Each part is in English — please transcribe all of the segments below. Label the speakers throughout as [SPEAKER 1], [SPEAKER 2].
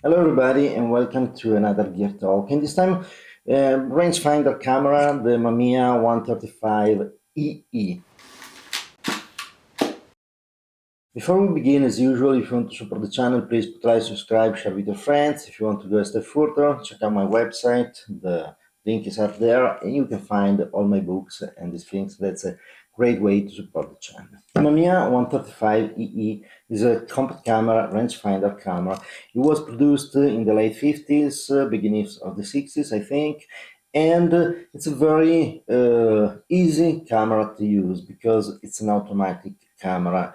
[SPEAKER 1] Hello everybody and welcome to another Gear Talk. And this time, rangefinder camera, the Mamiya 135EE. Before we begin, as usual, if you want to support the channel, please put like, subscribe, share with your friends. If you want to go a step further, check out my website. The link is up there, and you can find all my books and these things. That's a great way to support the channel. The Mamiya 135EE is a compact camera, rangefinder camera. It was produced in the late 50s, beginnings of the 60s, I think. And it's a very easy camera to use because it's an automatic camera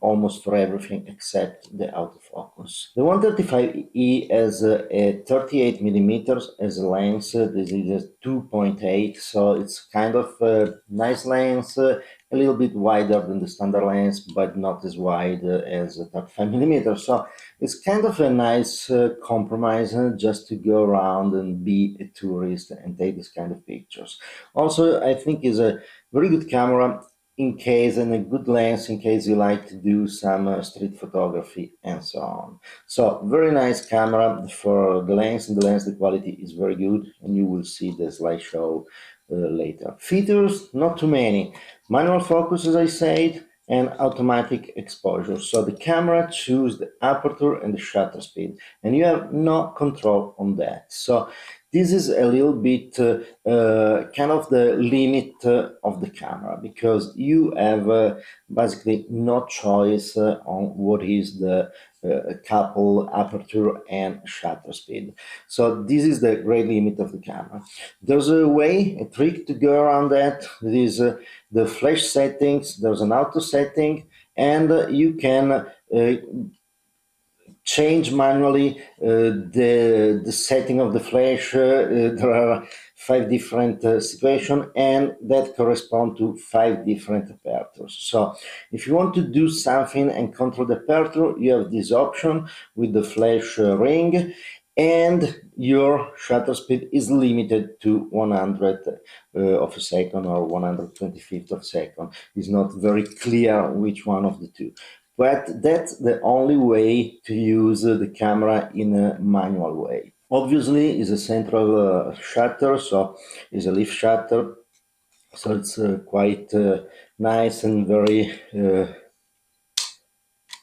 [SPEAKER 1] almost for everything except the autofocus. The 135E has a 38 millimeters as a lens. This is a 2.8, so it's kind of a nice lens, a little bit wider than the standard lens, but not as wide as a 35 millimeters. So it's kind of a nice compromise just to go around and be a tourist and take this kind of pictures. Also, I think is a very good camera in case, and a good lens in case you like to do some street photography and so on. So very nice camera for the lens, and the quality is very good, and you will see the slideshow later. Features, not too many. Manual focus, as I said, and automatic exposure. So the camera chooses the aperture and the shutter speed, and you have no control on that. So this is a little bit kind of the limit of the camera, because you have basically no choice on what is the couple aperture and shutter speed. So this is the great limit of the camera. There's a way, a trick to go around that. There is the flash settings, there's an auto setting, and you can change manually the setting of the flash. There are 5 different situations, and that correspond to 5 different apertures. So if you want to do something and control the aperture, you have this option with the flash ring, and your shutter speed is limited to 100 of a second or 125th of a second. It's not very clear which one of the two. But that's the only way to use the camera in a manual way. Obviously, it's a central shutter, so it's a leaf shutter, so it's quite nice and very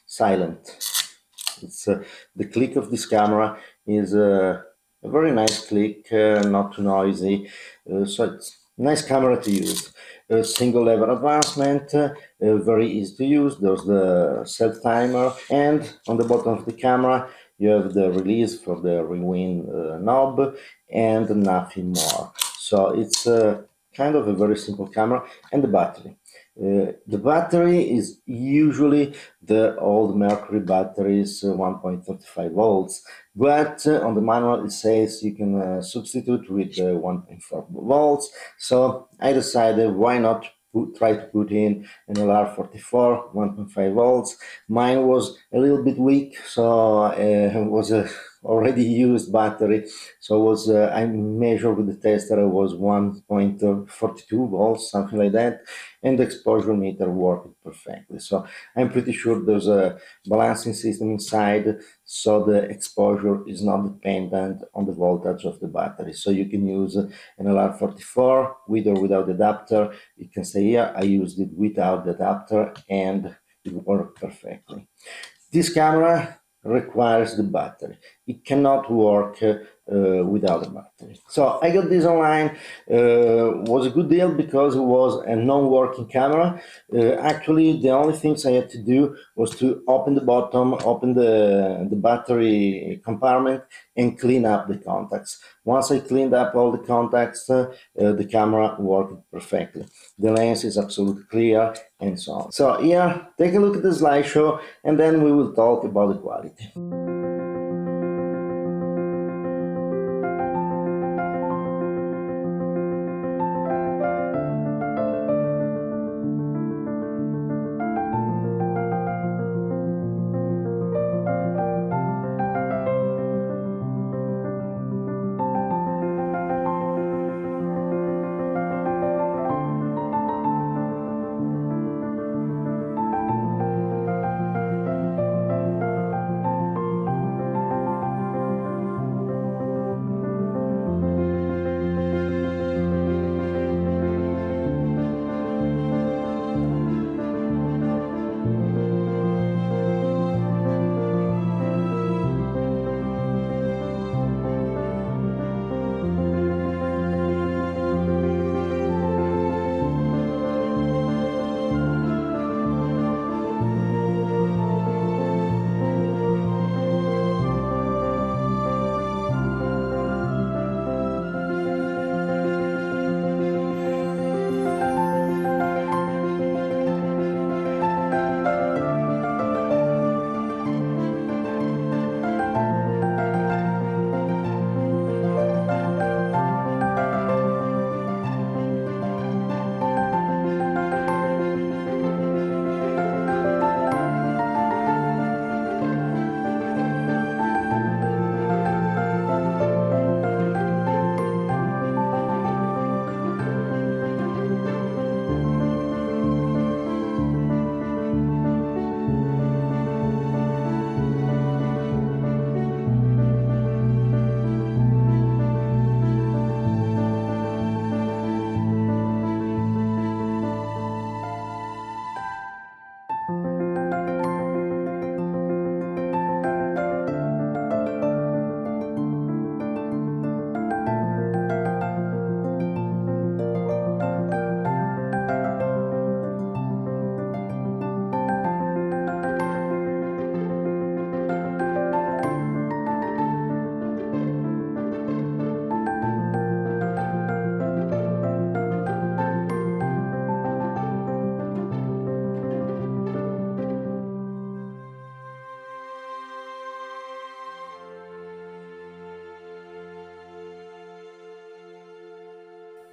[SPEAKER 1] silent. It's the click of this camera is a very nice click, not too noisy, so it's a nice camera to use. Single lever advancement, very easy to use. There's the set timer, and on the bottom of the camera you have the release for the rewind knob, and nothing more. So it's kind of a very simple camera. And the battery. The battery is usually the old Mercury batteries, 1.35 volts, but on the manual it says you can substitute with 1.4 volts. So I decided, why not try to put in an LR44 1.5 volts. Mine was a little bit weak, so it was a already used battery, so was I measured with the tester, was 1.42 volts, something like that, and the exposure meter worked perfectly. So I'm pretty sure there's a balancing system inside, so the exposure is not dependent on the voltage of the battery. So you can use an LR44 with or without adapter. You can say, here I used it without the adapter and it worked perfectly. This camera requires the battery. It cannot work without a battery. So I got this online. Was a good deal because it was a non-working camera. Actually, the only things I had to do was to open the bottom, open the battery compartment, and clean up the contacts. Once I cleaned up all the contacts, the camera worked perfectly. The lens is absolutely clear, and so on. So here, take a look at the slideshow, and then we will talk about the quality.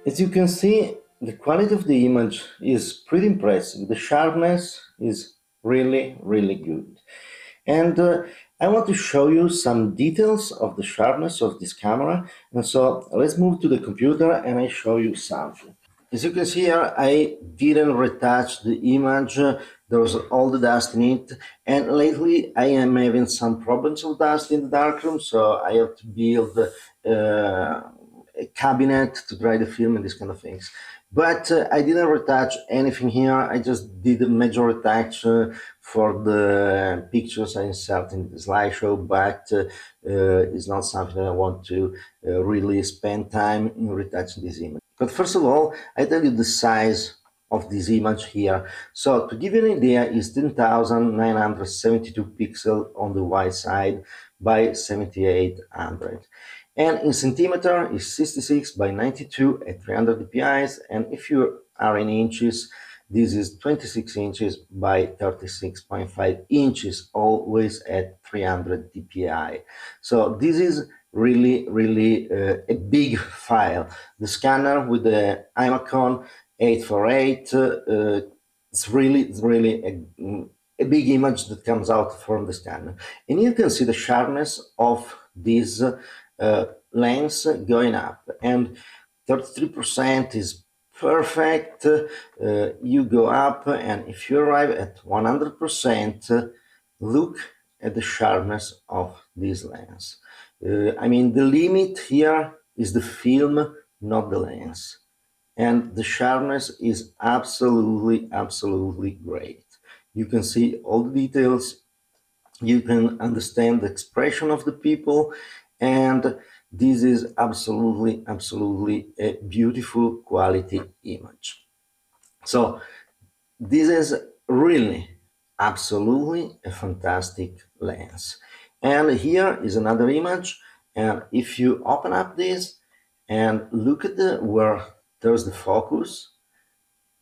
[SPEAKER 1] As you can see, the quality of the image is pretty impressive. The sharpness is really, really good. And I want to show you some details of the sharpness of this camera. And so let's move to the computer and I show you something. As you can see here, I didn't retouch the image. There was all the dust in it. And lately I am having some problems with dust in the darkroom, so I have to build a cabinet to dry the film and these kind of things. But I didn't retouch anything here. I just did a major retouch for the pictures I insert in the slideshow, but it's not something that I want to really spend time in retouching this image. But first of all, I tell you the size of this image here. So to give you an idea, it's 10,972 pixels on the wide side by 7,800. And in centimeter is 66 by 92 at 300 dpi. And if you are in inches, this is 26 inches by 36.5 inches, always at 300 dpi. So this is really a big file. The scanner with the Imacon 848, it's really a big image that comes out from the scanner. And you can see the sharpness of this lens going up, and 33% is perfect. You go up, and if you arrive at 100%, look at the sharpness of this lens. I mean, the limit here is the film, not the lens. And the sharpness is absolutely great. You can see all the details, you can understand the expression of the people, and this is absolutely a beautiful quality image. So this is really absolutely a fantastic lens. And here is another image, and if you open up this and look at where there's the focus,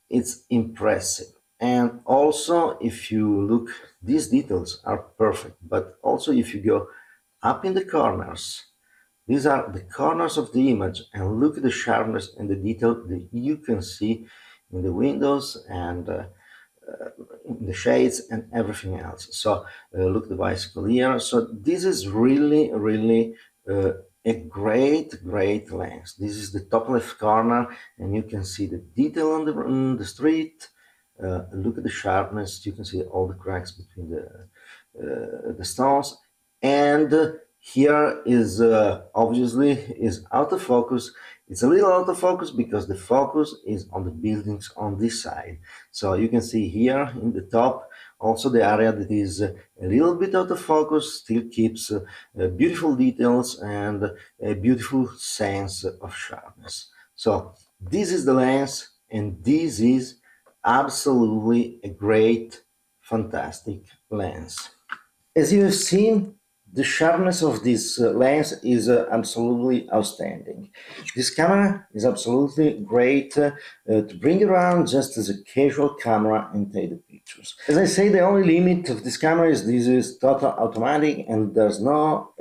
[SPEAKER 1] it's impressive. And also, if you look, these details are perfect, but also if you go up in the corners, these are the corners of the image, and look at the sharpness and the detail that you can see in the windows and in the shades and everything else. So look at the bicycle here. So this is really a great lens. This is the top left corner, and you can see the detail on the street. Look at the sharpness. You can see all the cracks between the stones. And here is obviously is out of focus. It's a little out of focus because the focus is on the buildings on this side. So you can see here in the top also the area that is a little bit out of focus still keeps beautiful details and a beautiful sense of sharpness. So this is the lens, and this is absolutely a great, fantastic lens. As you have seen, the sharpness of this lens is absolutely outstanding. This camera is absolutely great to bring around just as a casual camera and take the pictures. As I say, the only limit of this camera is this is total automatic, and there's no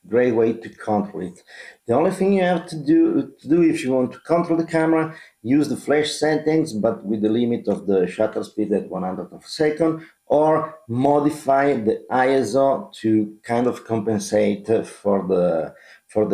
[SPEAKER 1] great way to control it. The only thing you have to do if you want to control the camera, use the flash settings, but with the limit of the shutter speed at 100th of a second, or modify the ISO to kind of compensate for the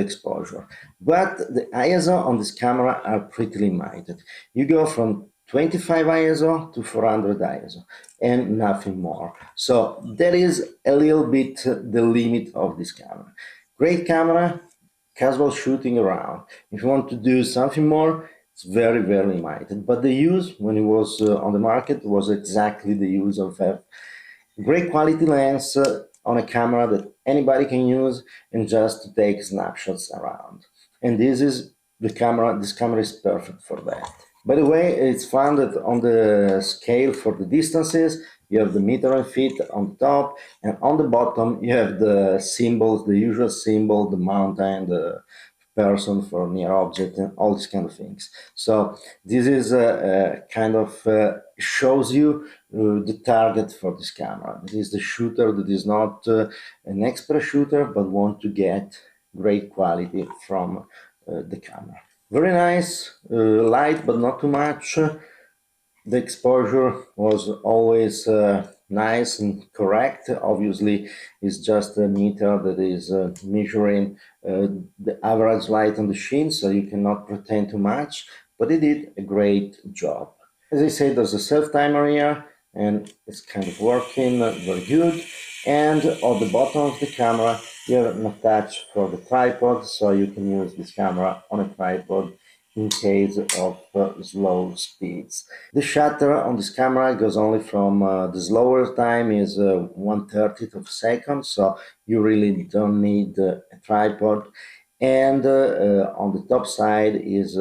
[SPEAKER 1] exposure. But the ISO on this camera are pretty limited. You go from 25 ISO to 400 ISO and nothing more. So that is a little bit the limit of this camera. Great camera, casual shooting around. If you want to do something more, it's very limited. But the use when it was on the market was exactly the use of a great quality lens on a camera that anybody can use and just to take snapshots around. And this is the camera. This camera is perfect for that. By the way, it's found that on the scale for the distances, you have the meter and feet on the top, and on the bottom you have the symbols, the usual symbol, the mountain, the person for near object, and all these kind of things. So this is kind of shows you the target for this camera. This is the shooter that is not an expert shooter, but want to get great quality from the camera. Very nice, light but not too much. The exposure was always nice and correct. Obviously, it's just a meter that is measuring the average light on the sheen, so you cannot pretend too much, but it did a great job. As I said, there's a self-timer here, and it's kind of working very good. And on the bottom of the camera, you have an attach for the tripod, so you can use this camera on a tripod in case of slow speeds. The shutter on this camera goes only from the slower time is 1/30th of a second, so you really don't need a tripod. And on the top side is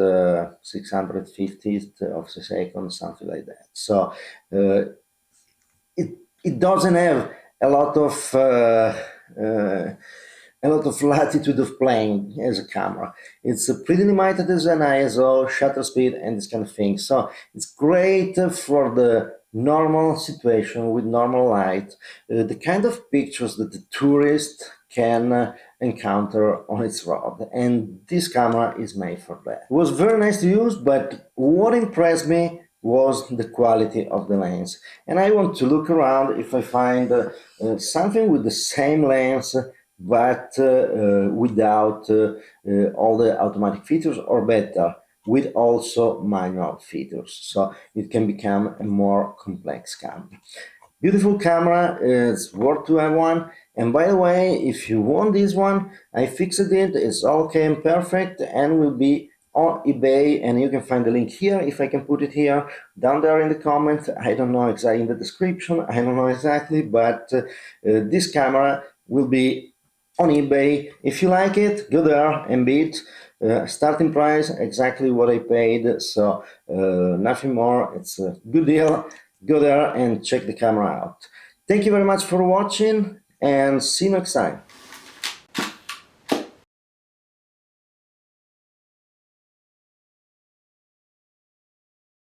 [SPEAKER 1] 650th of a second, something like that. So it doesn't have a lot of latitude of playing as a camera. It's pretty limited as an ISO, shutter speed, and this kind of thing. So it's great for the normal situation with normal light, the kind of pictures that the tourist can encounter on its road. And this camera is made for that. It was very nice to use, but what impressed me was the quality of the lens. And I want to look around if I find something with the same lens but without all the automatic features, or better, with also manual features. So it can become a more complex camera. Beautiful camera, it's worth to have one. And by the way, if you want this one, I fixed it, it's okay and perfect, and will be on eBay, and you can find the link here, if I can put it here, down there in the comment. I don't know exactly in the description, I don't know exactly, but this camera will be on eBay. If you like it, go there and bid. Starting price exactly what I paid, so nothing more. It's a good deal. Go there and check the camera out. Thank you very much for watching, and see you next time.